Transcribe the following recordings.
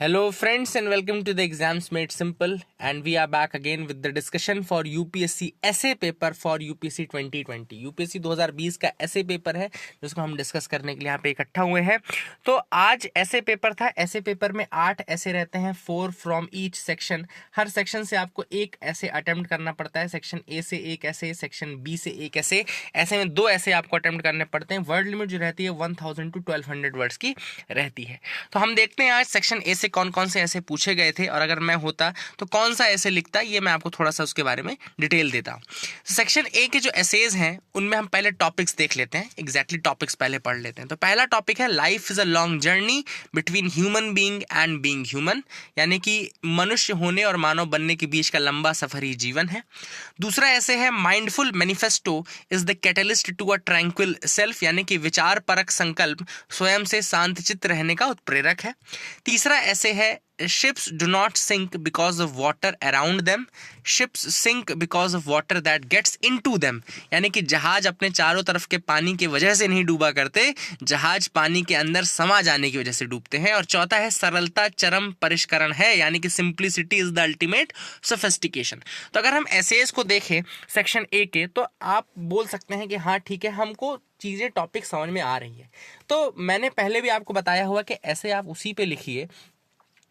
Hello, friends, and welcome to the Exams Made Simple. And we are back again with the discussion for UPSC essay paper for UPSC 2020. UPSC 2020 का essay paper है जिसको हम discuss करने के लिए यहाँ पे इकट्ठा हुए हैं। तो आज essay पेपर था। essay पेपर में 8 ऐसे रहते हैं, 4 from each section. Her section से आपको एक ऐसे अटेम्प्ट करना पड़ता है। सेक्शन ए से एक ऐसे, सेक्शन बी से एक ऐसे, ऐसे में 2 ऐसे आपको अटेम्प्ट करने पड़ते हैं। वर्ड लिमिट जो रहती है 1000 to 1200 वर्ड्स की रहती है। तो हम देखते हैं आज सेक्शन ए से कौन कौन से ऐसे पूछे गए थे और अगर मैं होता तो कौन सा ऐसे लिखता, ये मैं आपको थोड़ा सा उसके बारे में डिटेल देता हूँ। सेक्शन ए के जो एसेज हैं उनमें हम पहले टॉपिक्स देख लेते हैं। एग्जैक्टली टॉपिक्स पहले पढ़ लेते हैं। तो पहला टॉपिक है life is a long journey between human being and being human, यानी कि मनुष्य होने और मानव बनने के बीच का लंबा सफर ही जीवन है। दूसरा ऐसे है mindful manifesto is the catalyst to a tranquil self, यानी कि विचार परक संकल्प स्वयं से शांत चित्त रहने का उत्प्रेरक है। तीसरा ऐसे है ships do not sink because of water around them, ships sink because of water that gets into them, यानी कि जहाज अपने चारों तरफ के पानी की वजह से नहीं डूबा करते, जहाज पानी के अंदर समा जाने की वजह से डूबते हैं। और चौथा है सरलता चरम परिष्करण है, यानी कि simplicity is the ultimate sophistication. तो अगर हम एसेज को देखें सेक्शन ए के, तो आप बोल सकते हैं कि हाँ ठीक है, हमको चीज़ें टॉपिक समझ में आ रही है। तो मैंने पहले भी आपको बताया हुआ कि ऐसे आप उसी पे लिखिए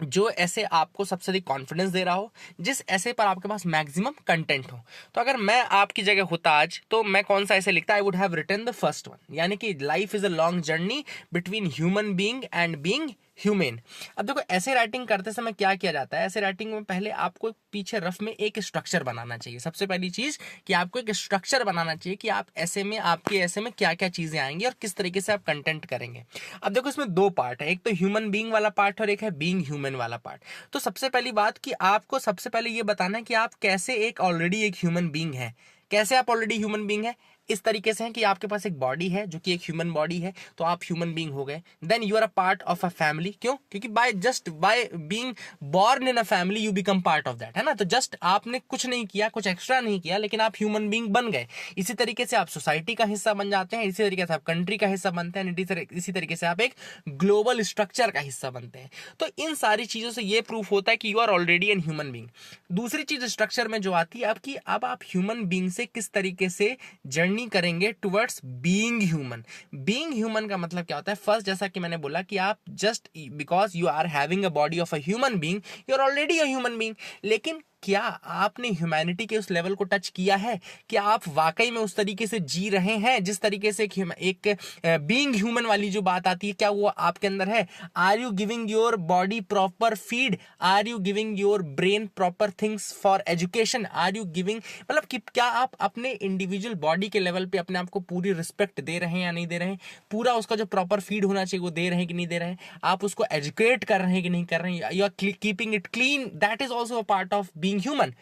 जो ऐसे आपको सबसे अधिक कॉन्फिडेंस दे रहा हो, जिस ऐसे पर आपके पास मैक्सिमम कंटेंट हो। तो अगर मैं आपकी जगह होता आज, तो मैं कौन सा ऐसे लिखता? I would have written the first one, यानी कि life is a long journey between human being and being human. अब देखो ऐसे राइटिंग करते समय क्या किया जाता है, ऐसे राइटिंग में पहले आपको पीछे रफ में एक स्ट्रक्चर बनाना चाहिए। सबसे पहली चीज कि आपको एक स्ट्रक्चर बनाना चाहिए कि आप ऐसे में, आपके ऐसे में क्या क्या चीजें आएंगी और किस तरीके से आप कंटेंट करेंगे। अब देखो इसमें 2 पार्ट है, एक तो ह्यूमन बीइंग वाला पार्ट और एक है बीइंग ह्यूमन वाला पार्ट। तो सबसे पहली बात कि आपको सबसे पहले ये बताना है कि आप कैसे एक ऑलरेडी एक ह्यूमन बीइंग है। कैसे आप ऑलरेडी ह्यूमन बीइंग है? इस तरीके से है कि आपके पास एक बॉडी है जो कि एक ह्यूमन बॉडी है, तो आप ह्यूमन बीइंग हो गए। Then you are a part of a family. क्यों? क्योंकि by being born in a family you become part of that, है ना। तो जस्ट आपने कुछ नहीं किया, कुछ एक्स्ट्रा नहीं किया, लेकिन आप ह्यूमन बीइंग बन गए। इसी तरीके से आप सोसाइटी का हिस्सा बन जाते हैं, इसी तरीके से आप कंट्री का हिस्सा बनते हैं, इसी तरीके से आप एक ग्लोबल स्ट्रक्चर का हिस्सा बनते हैं। तो इन सारी चीजों से ये प्रूफ होता है कि you are already an human being. दूसरी चीज स्ट्रक्चर में जो आती है आपकी, अब आप ह्यूमन बीइंग से किस तरीके से जर्नी करेंगे towards being human. Being human का मतलब क्या होता है? फर्स्ट, जैसा कि मैंने बोला कि आप just because you are having a body of a human being, you are already a human being. लेकिन क्या आपने ह्यूमैनिटी के उस लेवल को टच किया है? क्या आप वाकई में उस तरीके से जी रहे हैं जिस तरीके से एक बीइंग ह्यूमन वाली जो बात आती है, क्या वो आपके अंदर है? Are you giving your body proper feed? Are you giving your brain proper things for education? Are you giving, मतलब कि क्या आप अपने इंडिविजुअल बॉडी के लेवल पे अपने आप को पूरी रिस्पेक्ट दे रहे हैं या नहीं दे रहे हैं? पूरा उसका जो प्रॉपर फीड होना चाहिए वो दे रहे हैं कि नहीं दे रहे हैं? आप उसको एजुकेट कर रहे हैं कि नहीं कर रहे हैं? You are keeping it clean? That is also a part of being human.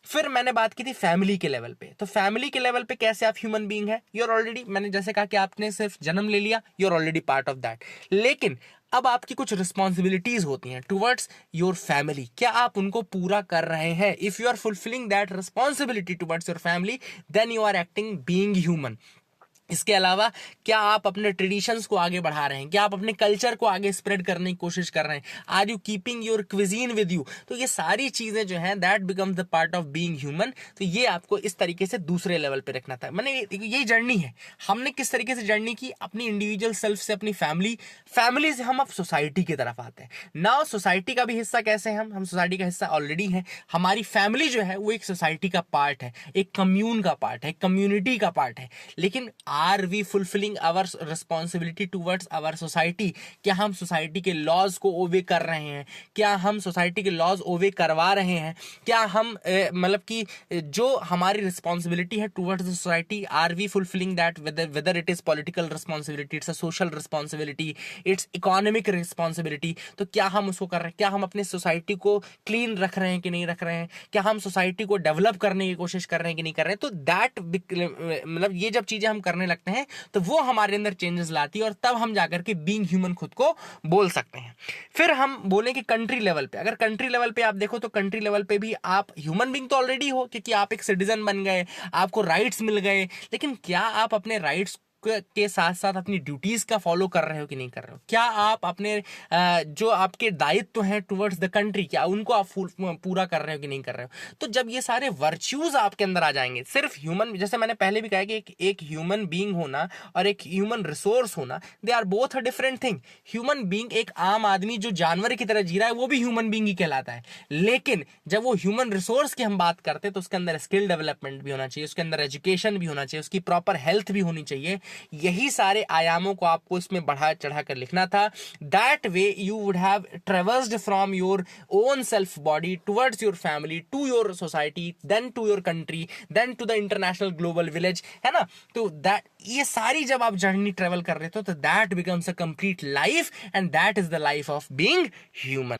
फिर मैंने बात की थी फैमिली के लेवल पे। तो फैमिली के लेवल पे कैसे आप ह्यूमन बीइंग है? यू आर ऑलरेडी, मैंने जैसे कहा कि आपने सिर्फ जन्म ले लिया, you are already part of that. लेकिन अब आपकी कुछ रिस्पॉन्सिबिलिटीज होती हैं टुवर्ड्स योर फैमिली। क्या आप उनको पूरा कर रहे हैं? If you are fulfilling that responsibility towards your family, then you are acting being human. इसके अलावा क्या आप अपने ट्रेडिशंस को आगे बढ़ा रहे हैं? क्या आप अपने कल्चर को आगे स्प्रेड करने की कोशिश कर रहे हैं? Are you keeping your cuisine with you? तो ये सारी चीजें जो हैं that becomes the part of being human. तो ये आपको इस तरीके से दूसरे लेवल पे रखना था। मैंने ये जर्नी है, हमने किस तरीके से जर्नी की अपनी इंडिविजुअल सेल्फ से अपनी फैमिली से हम अब सोसाइटी की तरफ आते हैं। नाउ सोसाइटी का भी हिस्सा कैसे हैं हम सोसाइटी का हिस्सा ऑलरेडी हैं। हमारी फैमिली जो है वो एक सोसाइटी का पार्ट है, एक कम्यून का पार्ट है, कम्युनिटी का पार्ट है। लेकिन are we fulfilling our responsibility towards our society? क्या हम सोसाइटी के लॉज को ओबे कर रहे हैं? क्या हम सोसाइटी के लॉज ओबे करवा रहे हैं? क्या हम मतलब कि जो हमारी रिस्पॉन्सिबिलिटी है towards the society, are we fulfilling that? Whether it is political responsibility, it's a social responsibility, it's economic responsibility, तो क्या हम उसको कर रहे हैं? क्या हम अपने सोसाइटी को क्लीन रख रहे हैं कि नहीं रख रहे हैं? क्या हम सोसाइटी को डेवलप करने की कोशिश कर रहे हैं कि नहीं कर रहे हैं? तो दैट मतलब ये जब चीजें हम करने लगते हैं तो वो हमारे अंदर चेंजेस लाती है और तब हम जाकर के बीइंग ह्यूमन खुद को बोल सकते हैं। फिर हम बोले कि कंट्री लेवल पे, अगर कंट्री लेवल पे आप देखो तो कंट्री लेवल पे भी आप ह्यूमन बीइंग तो ऑलरेडी हो, क्योंकि आप एक सिटीजन बन गए, आपको राइट्स मिल गए। लेकिन क्या आप अपने राइट्स के साथ साथ अपनी ड्यूटीज का फॉलो कर रहे हो कि नहीं कर रहे हो? क्या आप अपने जो आपके दायित्व हैं टुवर्ड्स द कंट्री, क्या उनको आप पूरा कर रहे हो कि नहीं कर रहे हो? तो जब ये सारे वर्च्यूज आपके अंदर आ जाएंगे, सिर्फ ह्यूमन, जैसे मैंने पहले भी कहा कि एक ह्यूमन बीइंग होना और एक ह्यूमन रिसोर्स होना, they are both a different thing. Human being, एक आम आदमी जो जानवर की तरह जी रहा है, वो भी ह्यूमन बीइंग ही कहलाता है। लेकिन जब वो ह्यूमन रिसोर्स की हम बात करते हैं तो उसके अंदर स्किल डेवलपमेंट भी होना चाहिए, उसके अंदर एजुकेशन भी होना चाहिए, उसकी प्रॉपर हेल्थ भी होनी चाहिए। यही सारे आयामों को आपको इसमें बढ़ा चढ़ा कर लिखना था। That way you would have traversed from your own self body towards your family, to your society, then to your country, then to the international global village, है ना? तो दैट, ये सारी जब आप जर्नी ट्रेवल कर रहे हो तो that becomes a complete life, and that is the life of being human.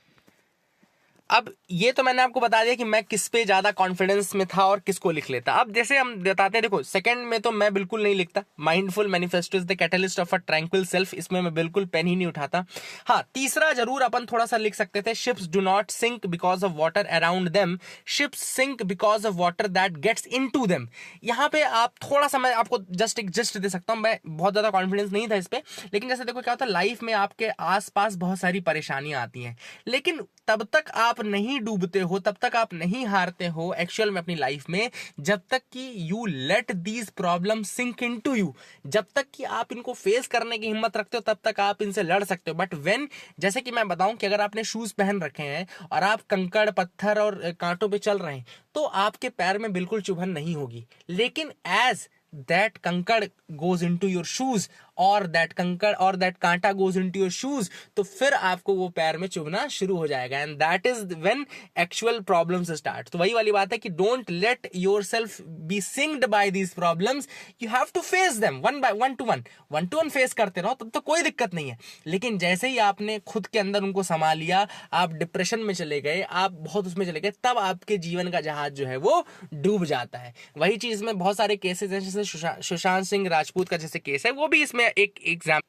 अब ये तो मैंने आपको बता दिया कि मैं किस पे ज्यादा कॉन्फिडेंस में था और किसको लिख लेता। अब जैसे हम बताते हैं, देखो सेकंड में तो मैं बिल्कुल नहीं लिखता, mindful manifesto is the catalyst of a tranquil self, इसमें मैं बिल्कुल पेन ही नहीं उठाता। हाँ, तीसरा जरूर अपन थोड़ा सा लिख सकते थे, ships do not sink because of water around them, ships sink because of water that gets into them. यहाँ पे आप थोड़ा सा, मैं आपको जस्ट एक जस्ट दे सकता हूँ, मैं बहुत ज्यादा कॉन्फिडेंस नहीं था इस पे, लेकिन जैसे देखो क्या होता है, लाइफ में आपके आसपास बहुत सारी परेशानियां आती हैं, लेकिन तब तक आप नहीं डूबते हो, तब तक आप नहीं हारते हो एक्चुअल में अपनी लाइफ में, जब तक कि you let these problem sink into you. जब तक कि आप इनको फेस करने की हिम्मत रखते हो, तब तक आप इनसे लड़ सकते हो। बट व्हेन, जैसे कि मैं बताऊं कि अगर आपने शूज पहन रखे हैं और आप कंकड़, पत्थर और कांटों पे चल रहे हैं, तो आपके पैर में बिल्कुल चुभन नहीं होगी। लेकिन एज that कंकड़ goes into your shoes और that कंकड़ और that कांटा goes into your shoes, तो फिर आपको वो पैर में चुभना शुरू हो जाएगा, and that is when actual problems start. तो वही वाली बात है कि don't let yourself be sinked by these problems, you have to face them one to one face करते रहो, तब तो कोई दिक्कत नहीं है। लेकिन जैसे ही आपने खुद के अंदर उनको संभाल लिया, आप डिप्रेशन में चले गए, आप बहुत उसमें चले गए, तब आपके जीवन का जहाज जो है वो डूब जाता है। वही चीज में बहुत सारे केसेस हैं, जैसे सुशांत सिंह राजपूत का जैसे केस है, वो भी इसमें एक एग्जाम्पल,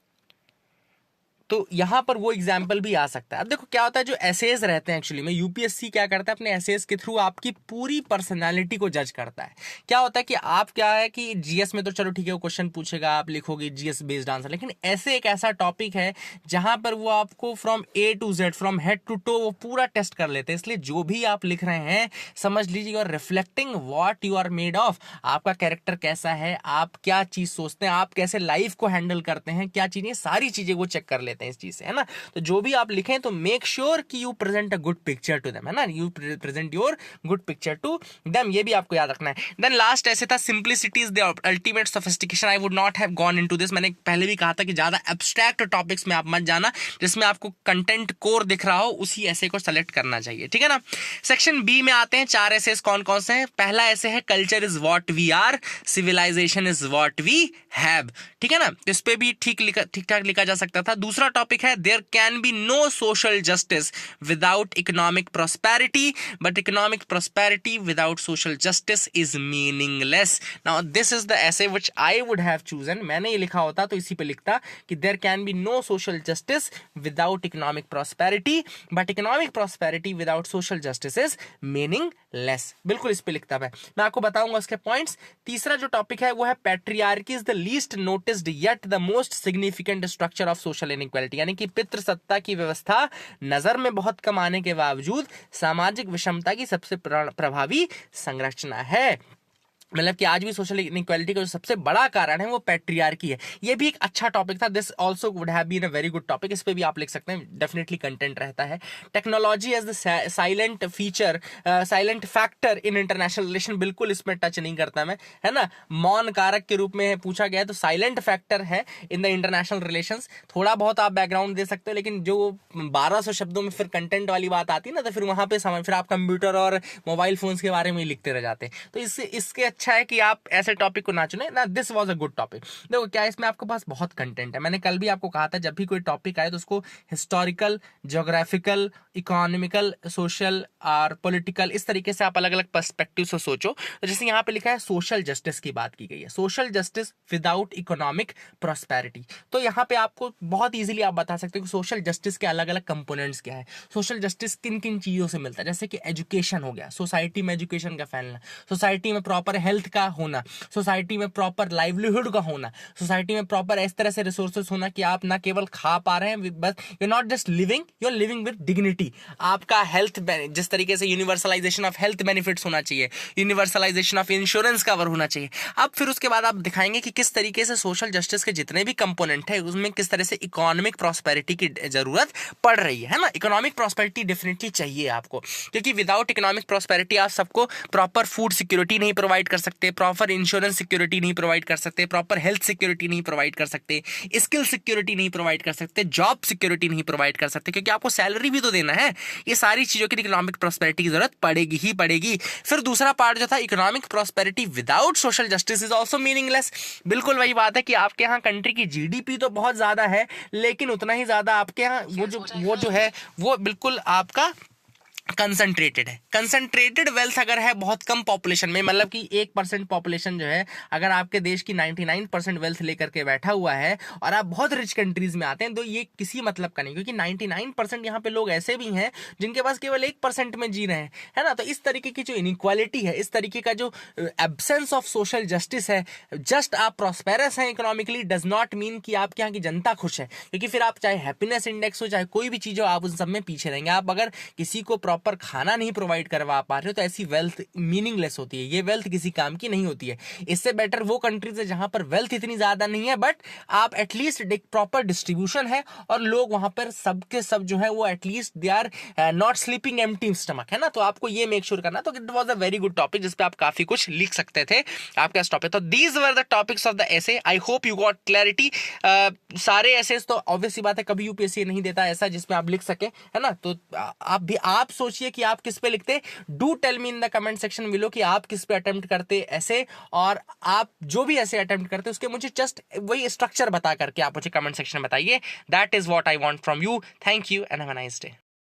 तो यहां पर वो एग्जाम्पल भी आ सकता है। अब देखो क्या होता है, जो एसेज रहते हैं एक्चुअली में, यूपीएससी क्या करता है, अपने एसेज के थ्रू आपकी पूरी पर्सनालिटी को जज करता है। क्या होता है कि आप, क्या है कि जीएस में तो चलो ठीक है, वो क्वेश्चन पूछेगा, आप लिखोगे जीएस बेस्ड आंसर, लेकिन ऐसे एक ऐसा टॉपिक है जहां पर वो आपको from A to Z, from head to toe, वो पूरा टेस्ट कर लेते हैं। इसलिए जो भी आप लिख रहे हैं, समझ लीजिए, you are reflecting what you are made of. आपका कैरेक्टर कैसा है, आप क्या चीज सोचते हैं, आप कैसे लाइफ को हैंडल करते हैं, क्या चीजें, सारी चीजें वो चेक कर लेते हैं इस चीज से, है ना? तो जो भी आप लिखें तो मेक श्योर कि you present a good picture to them, है ना? You present your good picture to them, ये भी आपको याद रखना है। देन लास्ट ऐसे था, simplicity is the ultimate sophistication. I would not have gone into this. मैंने पहले भी कहा था कि ज्यादा एब्स्ट्रैक्ट टॉपिक्स में आप मत जाना, जिसमें आपको कंटेंट कोर दिख रहा हो, उसी ऐसे को सेलेक्ट करना चाहिए, ठीक है ना? सेक्शन बी में आते हैं, 4 ऐसे कौन कौन से हैं। पहला ऐसे है, culture is what we are, civilisation is what we have, ठीक है ना? इस पे भी ठीक ठाक लिखा जा सकता था। दूसरा टॉपिक है, there can be no social justice without economic prosperity, but economic prosperity without social justice is meaningless. Now this is the essay which I would have chosen. मैंने ये लिखा होता तो इसी पे लिखता कि there can be no social justice without economic prosperity, but economic prosperity without social justice is meaningless. बिल्कुल इस पे लिखता मैं आपको बताऊंगा उसके पॉइंट्स। तीसरा जो टॉपिक है वो है, patriarchy is the least noticed yet the most significant structure of social inequality, यानी कि पितृसत्ता की व्यवस्था नजर में बहुत कम आने के बावजूद सामाजिक विषमता की सबसे प्रभावी संरचना है। मतलब कि आज भी सोशल इनइक्वालिटी का जो सबसे बड़ा कारण है वो पैट्रियार्की है। ये भी एक अच्छा टॉपिक था। This also would have been a very good topic. इस पे भी आप लिख सकते हैं, डेफिनेटली कंटेंट रहता है। Technology as the silent feature, silent factor in international relation, बिल्कुल इसमें टच नहीं करता मैं, है ना? मौन कारक के रूप में पूछा गया है, तो साइलेंट फैक्टर है इन द इंटरनेशनल रिलेशंस। थोड़ा बहुत आप बैकग्राउंड दे सकते हो, लेकिन जो 1200 शब्दों में फिर कंटेंट वाली बात आती है ना, तो फिर वहां पे फिर आप कंप्यूटर और मोबाइल फोन्स के बारे में लिखते रह जाते हैं। तो इसके अच्छा है कि आप ऐसे टॉपिक को ना चुने ना। This was a good topic. देखो क्या इसमें आपके पास बहुत कंटेंट है। मैंने कल भी आपको कहा था, जब भी कोई टॉपिक आए तो उसको हिस्टोरिकल, ज्योग्राफिकल, इकोनॉमिकल, सोशल और पॉलिटिकल, इस तरीके से आप अलग अलग पर्सपेक्टिव से सोचो। तो जैसे यहाँ पे लिखा है, सोशल जस्टिस की बात की गई है, social justice without economic prosperity. तो यहाँ पे आपको बहुत इजीली आप बता सकते हो कि सोशल जस्टिस के अलग अलग कंपोनेंट्स क्या है, सोशल जस्टिस किन किन चीजों से मिलता है। जैसे कि एजुकेशन हो गया, सोसाइटी में एजुकेशन का फैलना, सोसाइटी में प्रॉपर हेल्थ का होना, सोसाइटी में प्रॉपर लाइवलीहुड का होना, सोसाइटी में प्रॉपर इस तरह से रिसोर्सेज होना कि आप ना केवल खा पा रहे हैं, बस you not just living, you are living with dignity. आपका हेल्थ, जिस तरीके से यूनिवर्सलाइजेशन ऑफ हेल्थ बेनिफिट्स होना चाहिए, यूनिवर्सलाइजेशन ऑफ इंश्योरेंस कवर होना चाहिए। अब फिर उसके बाद आप दिखाएंगे कि किस तरीके से सोशल जस्टिस के जितने भी कंपोनेंट है उसमें किस तरह से इकोनॉमिक प्रॉस्पेरिटी की जरूरत पड़ रही है ना। इकोनॉमिक प्रॉस्पेरिटी डेफिनेटली चाहिए आपको, क्योंकि विदाउट इकोनॉमिक प्रॉस्पेरिटी आप सबको प्रॉपर फूड सिक्योरिटी नहीं प्रोवाइड कर सकते, प्रॉपर इंश्योरेंस सिक्योरिटी नहीं प्रोवाइड कर सकते, प्रॉपर हेल्थ सिक्योरिटी नहीं प्रोवाइड कर सकते, स्किल सिक्योरिटी नहीं प्रोवाइड कर सकते, जॉब सिक्योरिटी नहीं प्रोवाइड कर सकते, क्योंकि आपको सैलरी भी तो देना है। ये सारी चीजों की इकोनॉमिक प्रॉस्पेरिटी की जरूरत पड़ेगी ही पड़ेगी। फिर दूसरा पार्ट जो था, economic prosperity without social justice is also meaningless. बिल्कुल वही बात है कि आपके यहाँ कंट्री की जीडीपी तो बहुत ज्यादा है, लेकिन उतना ही ज्यादा आपके यहाँ वो जो है वो बिल्कुल आपका कंसंट्रेटेड है। कंसंट्रेटेड वेल्थ अगर है बहुत कम पॉपुलेशन में, मतलब कि 1% पॉपुलेशन जो है अगर आपके देश की 99% वेल्थ लेकर के बैठा हुआ है और आप बहुत रिच कंट्रीज में आते हैं, तो ये किसी मतलब का नहीं, क्योंकि 99% यहाँ पे लोग ऐसे भी हैं जिनके पास केवल 1% में जी रहे हैं, है ना। तो इस तरीके की जो इनइक्वालिटी है, इस तरीके का जो एब्सेंस ऑफ सोशल जस्टिस है, जस्ट आप प्रॉस्पेरस हैं इकोनॉमिकली डज नॉट मीन कि आपके यहाँ की जनता खुश है, क्योंकि फिर आप चाहे हैप्पीनेस इंडेक्स हो, चाहे कोई भी चीज हो, आप उन सब में पीछे रहेंगे। आप अगर किसी को प्रॉपर खाना नहीं प्रोवाइड करवा पा रहे हो तो ऐसी वेल्थ मीनिंगलेस होती है, ये वेल्थ किसी काम की नहीं होती है। इससे बेटर वो कंट्रीज है जहां पर वेल्थ इतनी ज्यादा नहीं है, बट आप एटलीस्ट एक प्रॉपर डिस्ट्रीब्यूशन है और लोग वहां पर सबके सब जो है वो at least they are not sleeping empty stomach, है ना। तो आपको ये मेक श्योर करना। तो it was a very good topic जिसपे आप काफी कुछ लिख सकते थे आपके इस टॉपिक। तो these were the topics of the essay. I hope you got clarity. सारे एसेस तो ऑब्वियसली बात है कभी यूपीएससी नहीं देता ऐसा जिसमें आप लिख सके, है ना। तो आप सोचिए कि आप किस पे लिखते। Do tell me in the comment section below कि आप किस पे अटेम्प्ट करते ऐसे, और आप जो भी ऐसे अटेम्प्ट करते उसके मुझे जस्ट वही स्ट्रक्चर बता करके आप मुझे कमेंट सेक्शन में बताइए। That is what I want from you. Thank you and have a nice day.